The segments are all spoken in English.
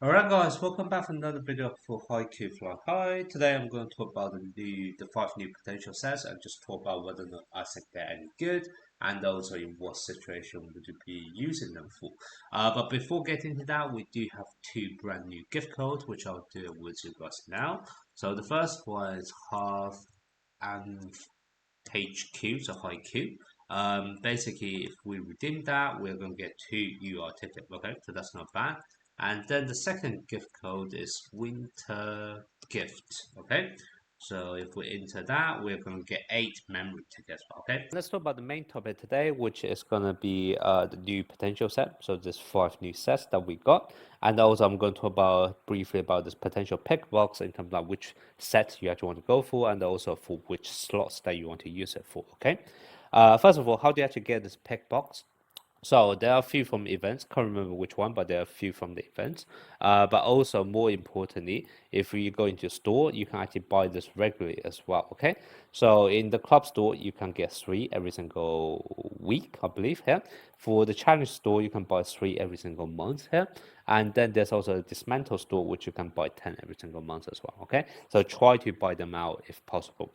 Alright guys, welcome back for another video for HAIKYU Fly High. Today I'm going to talk about the five new potential sets and just talk about whether or not I think they're any good and also in what situation would you be using them for. But before getting to that, we do have two brand new gift codes which I'll do with you guys now. So the first one is half and HQ, so HAIKYU. Basically, if we redeem that, we're going to get two UR tickets. Okay, so that's not bad. And then the second gift code is Winter Gift. Okay, so if we enter that, we're going to get 8 memory tickets. Okay, let's talk about the main topic today, which is going to be the new potential set. So there's 5 new sets that we got, and also I'm going to talk about briefly about this potential pick box in terms of which set you actually want to go for, and also for which slots that you want to use it for. Okay, first of all, how do you actually get this pick box? So there are a few from events. Can't remember which one, but there are a few from the events. But also more importantly, if you go into store, you can actually buy this regularly as well. Okay. So in the club store, you can get 3 every single week, I believe. Here, for the challenge store, you can buy 3 every single month. Here, and then there's also a dismantle store, which you can buy 10 every single month as well. Okay. So try to buy them out if possible.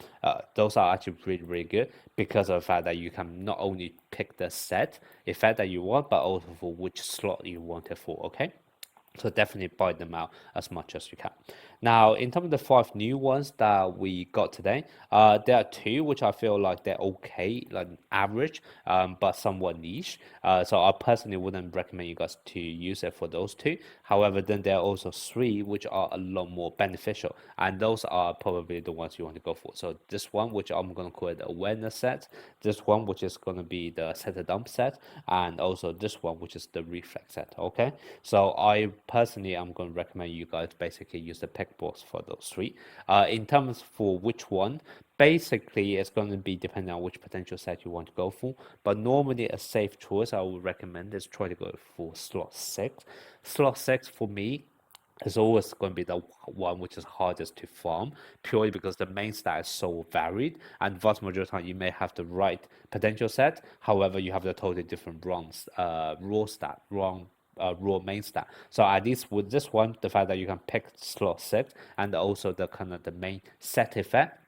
Those are actually really, really good because of the fact that you can not only pick the set effect that you want, but also for which slot you want it for. Okay. So definitely buy them out as much as you can. Now, in terms of the 5 new ones that we got today, there are 2 which I feel like they're okay, like average, but somewhat niche. So I personally wouldn't recommend you guys to use it for those 2. However, then there are also 3 which are a lot more beneficial, and those are probably the ones you want to go for. So this one, which I'm gonna call it the awareness set, this one, which is gonna be the set a dump set, and also this one, which is the reflex set. Okay, so I personally I'm going to recommend you guys basically use the pick box for those 3. In terms for which one, basically it's going to be depending on which potential set you want to go for. But normally a safe choice I would recommend is try to go for slot 6. Slot 6 for me is always going to be the one which is hardest to farm, purely because the main stat is so varied, and vast majority of the time you may have the right potential set, however you have the totally different runs, raw stat, wrong raw main stat. So at least with this one, the fact that you can pick slot 6 and also the kind of the main set effect,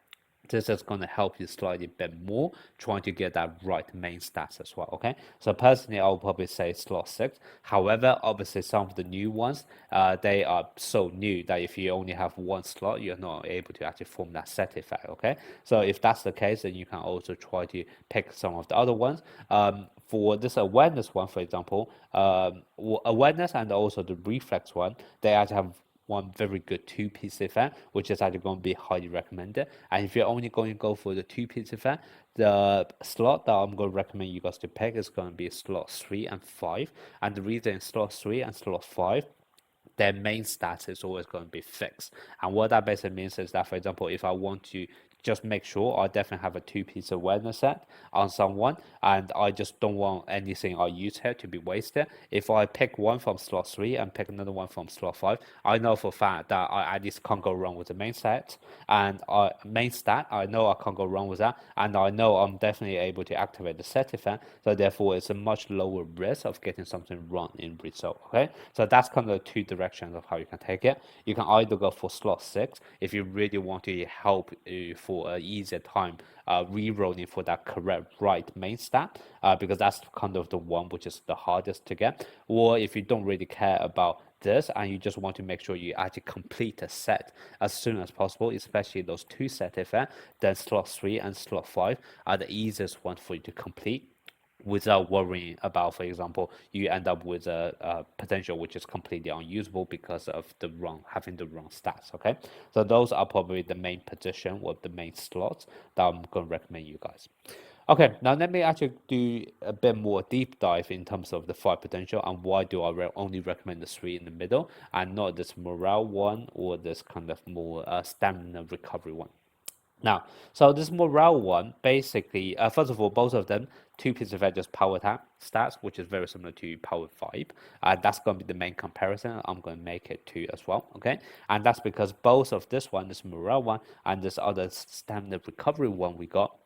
this is going to help you slightly bit more trying to get that right main stats as well. Okay, so personally I would probably say slot 6. However, obviously some of the new ones, they are so new that if you only have one slot, you're not able to actually form that set effect. Okay, so if that's the case, then you can also try to pick some of the other ones. For this awareness one, for example, awareness and also the reflex one, they actually have one very good 2-piece effect, which is actually going to be highly recommended. And if you're only going to go for the 2-piece effect, the slot that I'm going to recommend you guys to pick is going to be slot 3 and 5. And the reason slot 3 and slot 5, their main stats is always going to be fixed. And what that basically means is that, for example, if I want to just make sure I definitely have a 2-piece awareness set on someone, and I just don't want anything I use here to be wasted. If I pick one from slot 3 and pick another one from slot 5, I know for a fact that I at least can't go wrong with the main set, and main stat, I know I can't go wrong with that, and I know I'm definitely able to activate the set effect, so therefore it's a much lower risk of getting something wrong in result. Okay, so that's kind of the 2 directions of how you can take it. You can either go for slot 6 if you really want to help for an easier time re-rolling for that correct right main stat, because that's kind of the one which is the hardest to get. Or if you don't really care about this and you just want to make sure you actually complete a set as soon as possible, especially those 2 set effects, then slot 3 and slot 5 are the easiest ones for you to complete without worrying about, for example, you end up with a potential which is completely unusable because of the having the wrong stats. Okay, so those are probably the main position or the main slots that I'm going to recommend you guys. Okay, now let me actually do a bit more deep dive in terms of the 5 potential and why do I only recommend the 3 in the middle and not this morale one or this kind of more stamina recovery one. Now, so this morale one, basically, first of all, both of them, 2 pieces of just power attack stats, which is very similar to power 5. That's going to be the main comparison. I'm going to make it 2 as well, okay? And that's because both of this one, this morale one, and this other stamina recovery one we got,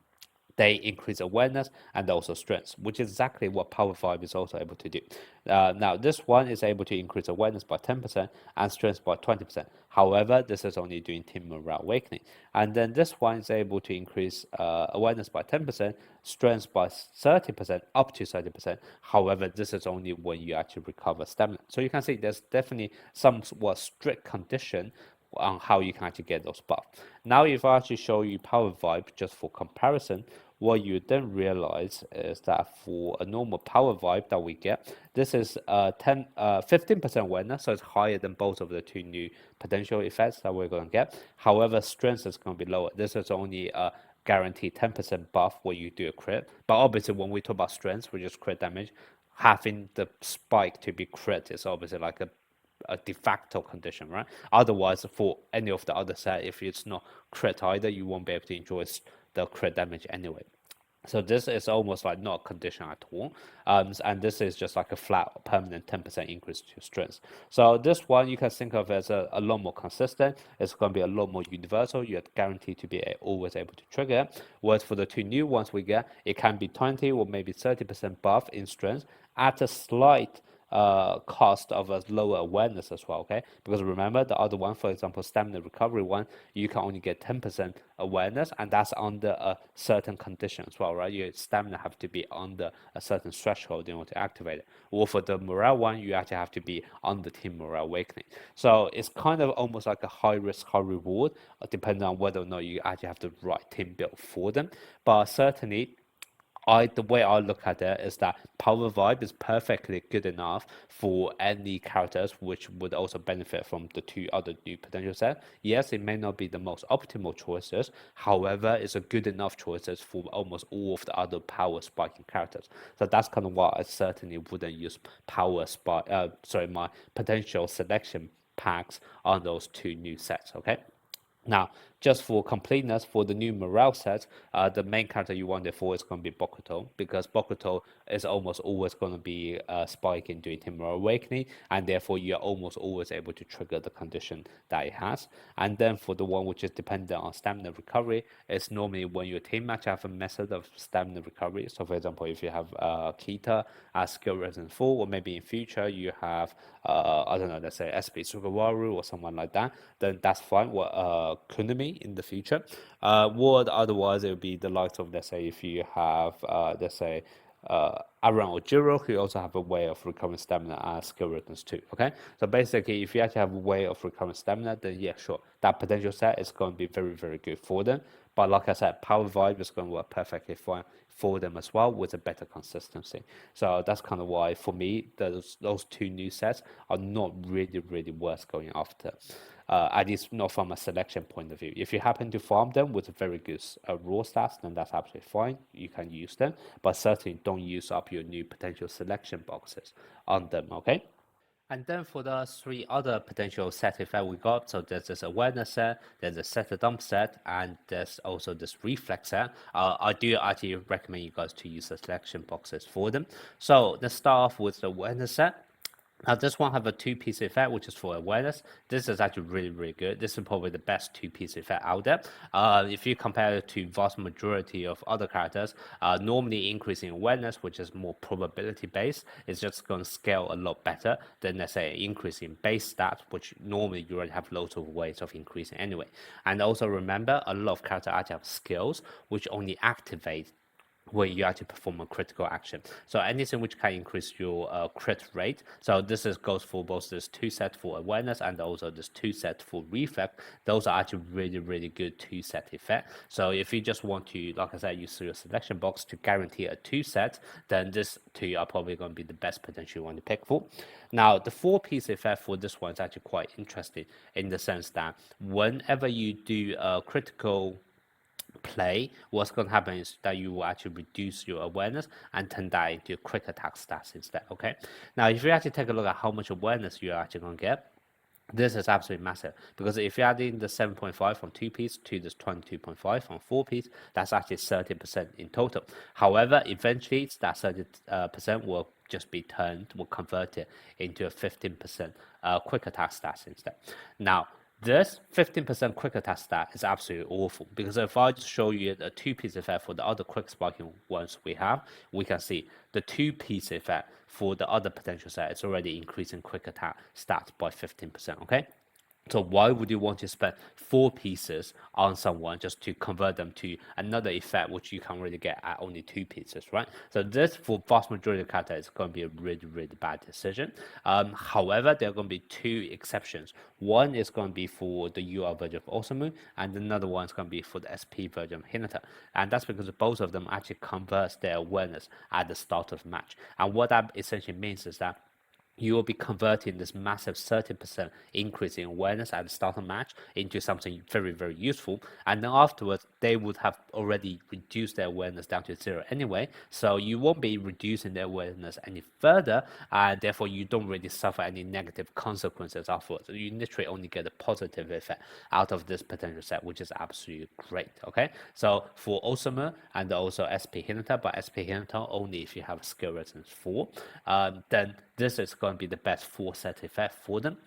they increase awareness and also strength, which is exactly what Power 5 is also able to do. Now, this one is able to increase awareness by 10% and strength by 20%. However, this is only doing Team Morale Awakening. And then this one is able to increase awareness by 10%, strength by 30%, up to 30%. However, this is only when you actually recover stamina. So you can see there's definitely somewhat strict condition on how you can actually get those buffs. Now, if I actually show you Power Vibe just for comparison, what you then realize is that for a normal Power Vibe that we get, this is 15% awareness, so it's higher than both of the two new potential effects that we're going to get. However, strength is going to be lower. This is only a guaranteed 10% buff when you do a crit. But obviously, when we talk about strength, which is crit damage, having the spike to be crit is obviously like a de facto condition, right? Otherwise, for any of the other set, if it's not crit either, you won't be able to enjoy the crit damage anyway. So this is almost like not a condition at all. And this is just like a flat permanent 10% increase to strength. So this one you can think of as a lot more consistent. It's going to be a lot more universal. You're guaranteed to be always able to trigger. Whereas for the two new ones we get, it can be 20 or maybe 30% buff in strength at a slight cost of a lower awareness as well, okay? Because remember the other one, for example, stamina recovery one, you can only get 10% awareness, and that's under a certain condition as well, right? Your stamina have to be under a certain threshold in order to activate it. Or for the morale one, you actually have to be on the Team Morale Awakening. So it's kind of almost like a high risk, high reward, depending on whether or not you actually have the right team built for them. But certainly, the way I look at it is that Power Vibe is perfectly good enough for any characters which would also benefit from the two other new potential sets. Yes, it may not be the most optimal choices, however, it's a good enough choices for almost all of the other power spiking characters. So that's kind of why I certainly wouldn't use my potential selection packs on those two new sets, okay? Now, just for completeness, for the new morale set, the main character you want it for is going to be Bokuto, because Bokuto is almost always going to be spiking during Team Morale Awakening, and therefore you're almost always able to trigger the condition that it has. And then for the one which is dependent on stamina recovery, it's normally when your team match have a method of stamina recovery. So for example, if you have Kita as skill resin 4, or maybe in future you have, I don't know, let's say SP Sugawaru or someone like that, then that's fine. Kunami in the future. Would otherwise it would be the likes of, let's say, if you have let's say Aran or Jiro, who also have a way of recovering stamina as skill returns too. Okay, so basically, if you actually have a way of recovering stamina, then yeah, sure, that potential set is going to be very, very good for them. But like I said, Power Vibe is going to work perfectly fine for them as well with a better consistency. So that's kind of why, for me, those two new sets are not really, really worth going after. At least not from a selection point of view. If you happen to farm them with very good raw stats, then that's absolutely fine. You can use them, but certainly don't use up your new potential selection boxes on them, okay? And then for the three other potential set effect we got, so there's this awareness set, there's a set a dump set, and there's also this reflex set. I do actually recommend you guys to use the selection boxes for them. So let's start off with the awareness set. Now this one have a two-piece effect, which is for awareness. This is actually really, really good. This is probably the best two-piece effect out there. If you compare it to vast majority of other characters, normally increasing awareness, which is more probability-based, is just going to scale a lot better than, let's say, increasing base stats, which normally you already have loads of ways of increasing anyway. And also remember, a lot of characters actually have skills which only activate where you actually perform a critical action. So anything which can increase your crit rate. So this goes for both this two set for awareness and also this two set for reflex. Those are actually really, really good two set effect. So if you just want to, like I said, use your selection box to guarantee a two set, then this two are probably going to be the best potential you want to pick for. Now, the four-piece effect for this one is actually quite interesting in the sense that whenever you do a critical play, what's going to happen is that you will actually reduce your awareness and turn that into quick attack stats instead, okay? Now, if you actually take a look at how much awareness you're actually going to get, this is absolutely massive, because if you're adding the 7.5 from 2-piece to this 22.5 from 4-piece, that's actually 30% in total. However, eventually that 30% will just be converted into a 15% quick attack stats instead. Now, This 15% quick attack stat is absolutely awful because if I just show you a two-piece effect for the other quick spiking ones we have, we can see the two-piece effect for the other potential set is already increasing quick attack stats by 15%, okay? So why would you want to spend 4 pieces on someone just to convert them to another effect which you can't really get at only 2 pieces, right? So this for vast majority of characters is going to be a really, really bad decision. However, there are going to be 2 exceptions. One is going to be for the UR version of Osamu, and another one is going to be for the SP version of Hinata. And that's because both of them actually converts their awareness at the start of the match. And what that essentially means is that you will be converting this massive 30% increase in awareness at the start of the match into something very, very useful. And then afterwards, they would have already reduced their awareness down to 0 anyway. So you won't be reducing their awareness any further. And therefore, you don't really suffer any negative consequences afterwards. You literally only get a positive effect out of this potential set, which is absolutely great. Okay. So for Osamu and also SP Hinata, but SP Hinata only if you have skill resistance 4, then this is going to be the best 4-set effect for them.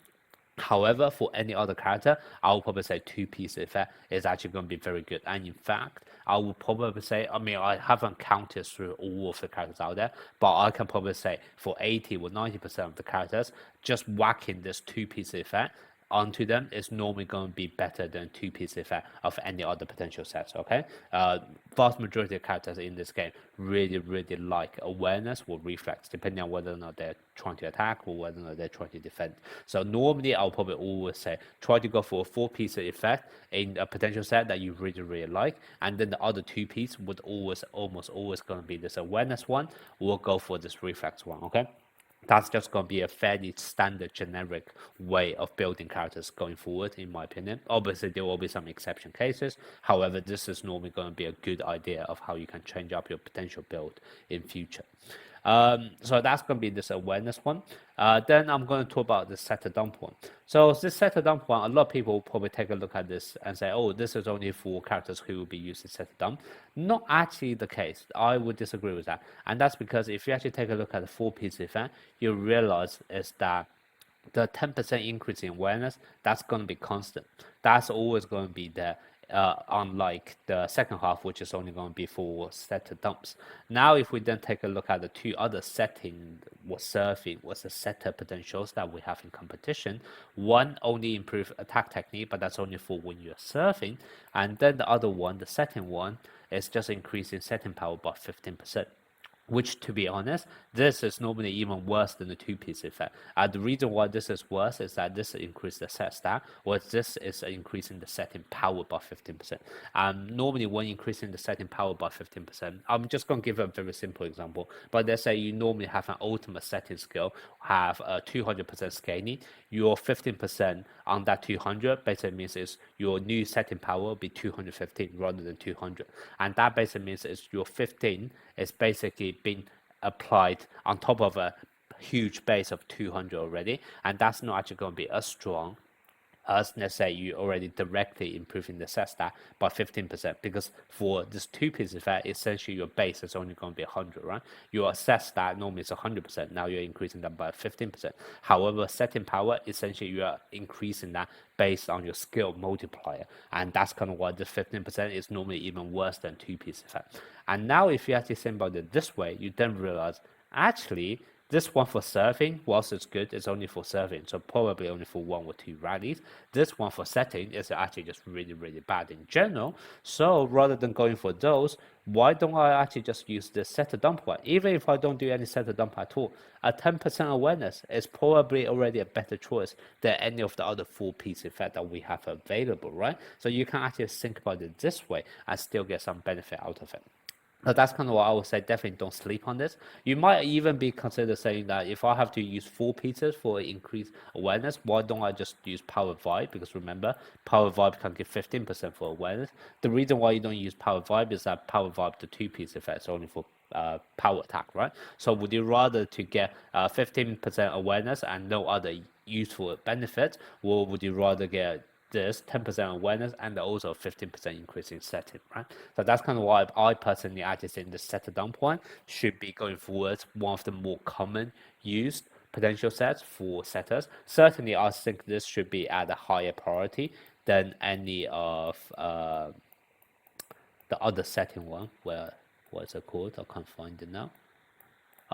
However, for any other character, I would probably say two-piece effect is actually going to be very good. And in fact, I would probably say, I mean, I haven't counted through all of the characters out there, but I can probably say for 80 or 90% of the characters, just whacking this two-piece effect onto them is normally going to be better than two-piece effect of any other potential sets, okay? Vast majority of characters in this game really, really like awareness or reflex, depending on whether or not they're trying to attack or whether or not they're trying to defend. So normally I'll probably always say, try to go for a 4-piece effect in a potential set that you really, really like, and then the other 2-piece would almost always going to be this awareness one, or go for this reflex one, okay? That's just going to be a fairly standard generic way of building characters going forward, in my opinion. Obviously, there will be some exception cases. However, this is normally going to be a good idea of how you can change up your potential build in future. So that's going to be this awareness one. Then I'm going to talk about the set a dump one. So this set a dump one, a lot of people will probably take a look at this and say, oh, this is only for characters who will be using set a dump. Not actually the case. I would disagree with that. And that's because if you actually take a look at the 4-piece event, you realize is that the 10% increase in awareness, that's going to be constant. That's always going to be there. Unlike the second half, which is only going to be for setter dumps. Now, if we then take a look at the 2 other setting, what surfing was the setter potentials that we have in competition. One only improve attack technique, but that's only for when you're surfing. And then the other one, the setting one, is just increasing setting power by 15%. Which, to be honest, this is normally even worse than the 2-piece effect. The reason why this is worse is that this increases the set stat, or this is increasing the setting power by 15%. Normally, when increasing the setting power by 15%, I'm just going to give a very simple example. But let's say you normally have an ultimate setting skill, have a 200% scaling, your 15% on that 200 basically means is your new setting power will be 215 rather than 200. And that basically means is your 15 is basically being applied on top of a huge base of 200 already, and that's not actually going to be as strong as, let's say, you already directly improving the set stat by 15%, because for this 2-piece effect, essentially your base is only going to be 100, right? Your set stat normally is 100%, now you're increasing that by 15%. However, setting power, essentially you are increasing that based on your skill multiplier, and that's kind of why the 15% is normally even worse than 2-piece effect. And now if you actually think about it this way, you then realize, actually, this one for surfing, whilst it's good, it's only for surfing, so probably only for 1 or 2 rallies. This one for setting is actually just really, really bad in general. So rather than going for those, why don't I actually just use the set a dump one? Even if I don't do any set a dump at all, a 10% awareness is probably already a better choice than any of the other 4-piece effect that we have available, right? So you can actually think about it this way and still get some benefit out of it. So that's kind of what I would say. Definitely don't sleep on this. You might even be considered saying that if I have to use 4 pieces for increased awareness, why don't I just use Power Vibe? Because remember, Power Vibe can give 15% for awareness. The reason why you don't use Power Vibe is that Power Vibe, the 2-piece effect, is only for power attack, right? So would you rather to get 15% awareness and no other useful benefits, or would you rather get this 10% awareness and also 15% increase in setting, right? So that's kind of why I personally actually think the set a dump one should be going forward one of the more common used potential sets for setters. Certainly, I think this should be at a higher priority than any of the other setting one. Where what's it called? I can't find it now.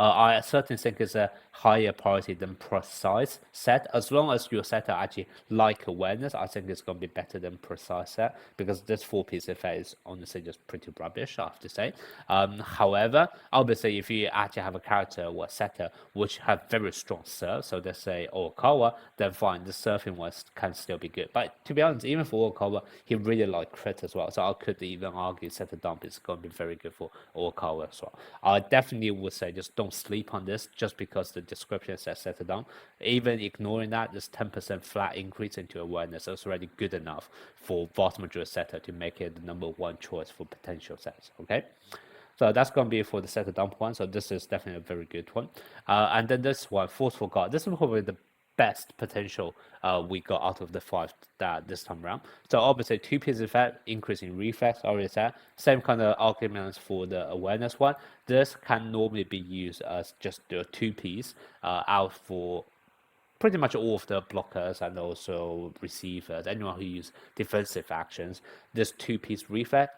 I certainly think it's a higher priority than precise set. As long as your setter actually like awareness, I think it's going to be better than precise set, because this 4-piece effect is honestly just pretty rubbish, I have to say. However, obviously, if you actually have a character or a setter which have very strong surf, so let's say Orikawa, then fine, the surfing one can still be good. But to be honest, even for Orikawa, he really like crit as well. So I could even argue setter dump is going to be very good for Orikawa as well. I definitely would say just don't sleep on this just because the description says set it down. Even ignoring that, this 10% flat increase into awareness is already good enough for vast majority setter to make it the #1 choice for potential sets. Okay. So that's going to be for the setter dump one. So this is definitely a very good one. And then this one, Forceful Guard. This is probably the best potential we got out of the 5 that this time around. So obviously 2-piece effect, increase in reflex, already said. Same kind of arguments for the awareness one. This can normally be used as just the 2-piece out for pretty much all of the blockers and also receivers, anyone who use defensive actions. This 2-piece reflex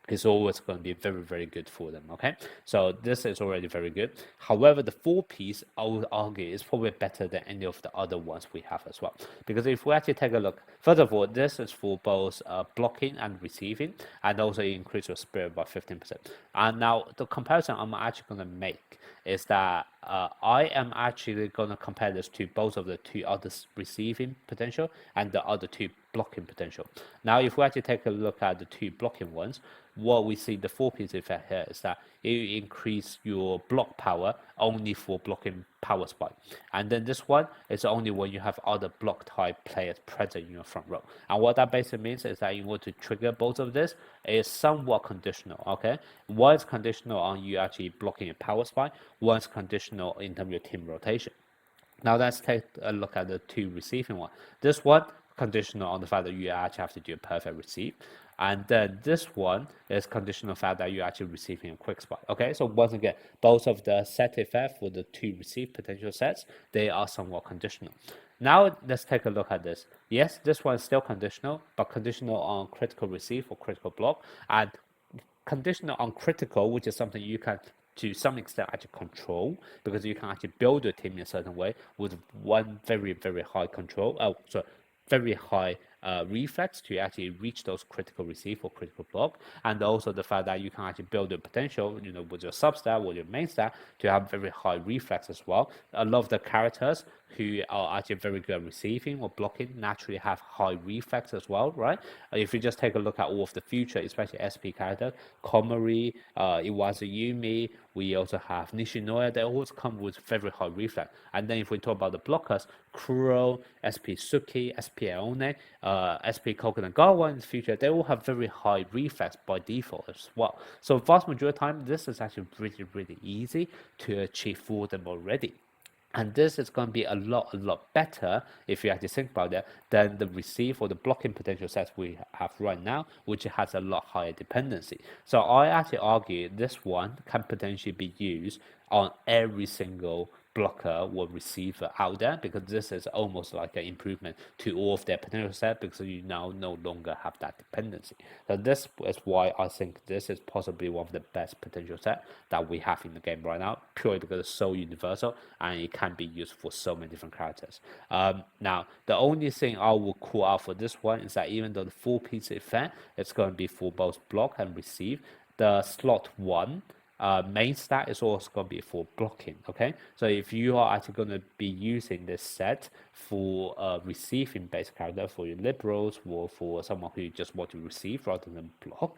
is always going to be very, very good for them. Okay, so this is already very good. However, the 4-piece, I would argue, is probably better than any of the other ones we have as well. Because if we actually take a look, first of all, this is for both blocking and receiving, and also increase your spirit by 15%. And now the comparison I'm actually going to make is that I am actually going to compare this to both of the 2 other receiving potential and the other 2 blocking potential. Now, if we actually take a look at the 2 blocking ones, what we see the 4-piece effect here is that you increase your block power only for blocking power spike. And then this one is only when you have other block type players present in your front row. And what that basically means is that in order to trigger both of this, it is somewhat conditional. Okay, one is conditional on you actually blocking a power spike, one is conditional in terms of your team rotation. Now let's take a look at the 2 receiving one. This one conditional on the fact that you actually have to do a perfect receive. And then this one is conditional on the fact that you're actually receiving a quick spike. Okay, so once again, both of the set effect for the 2 receive potential sets, they are somewhat conditional. Now let's take a look at this. Yes, this one is still conditional, but conditional on critical receive or critical block, and conditional on critical, which is something you can to some extent actually control, because you can actually build your team in a certain way with one very, very high control, very high reflex to actually reach those critical receive or critical block, and also the fact that you can actually build the potential, with your sub stat or your main stat to have very high reflex as well. A lot of the characters who are actually very good at receiving or blocking naturally have high reflex as well, right? If you just take a look at all of the future, especially SP characters, Komori, Iwazuyumi, we also have Nishinoya, they always come with very high reflex. And then if we talk about the blockers, Kuro, SP Suki, SP Aone, SP Kokunagawa in the future, they all have very high reflex by default as well. So vast majority of the time, this is actually really, really easy to achieve for them already. And this is going to be a lot better, if you actually think about it, than the receive or the blocking potential sets we have right now, which has a lot higher dependency. So I actually argue this one can potentially be used on every single blocker or receiver out there, because this is almost like an improvement to all of their potential set, because you now no longer have that dependency. So this is why I think this is possibly one of the best potential set that we have in the game right now, purely because it's so universal and it can be used for so many different characters. Now, the only thing I will call out for this one is that even though the 4-piece effect is going to be for both block and receive, the slot 1 main stat is also going to be for blocking. Okay, so if you are actually going to be using this set for receiving based character, for your liberals or for someone who just want to receive rather than block,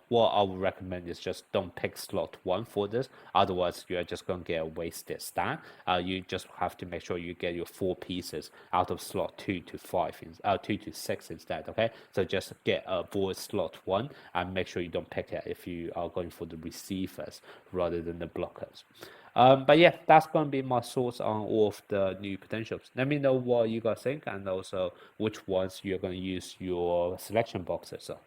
what I would recommend is just don't pick slot 1 for this, otherwise you're just going to get a wasted stat. You just have to make sure you get your 4 pieces out of slot 2 to 5 2 to 6 instead. Okay, so just get avoid slot 1 and make sure you don't pick it if you are going for the receivers rather than the blockers. But yeah, that's going to be my thoughts on all of the new potentials. Let me know what you guys think, and also which ones you're going to use your selection boxes on.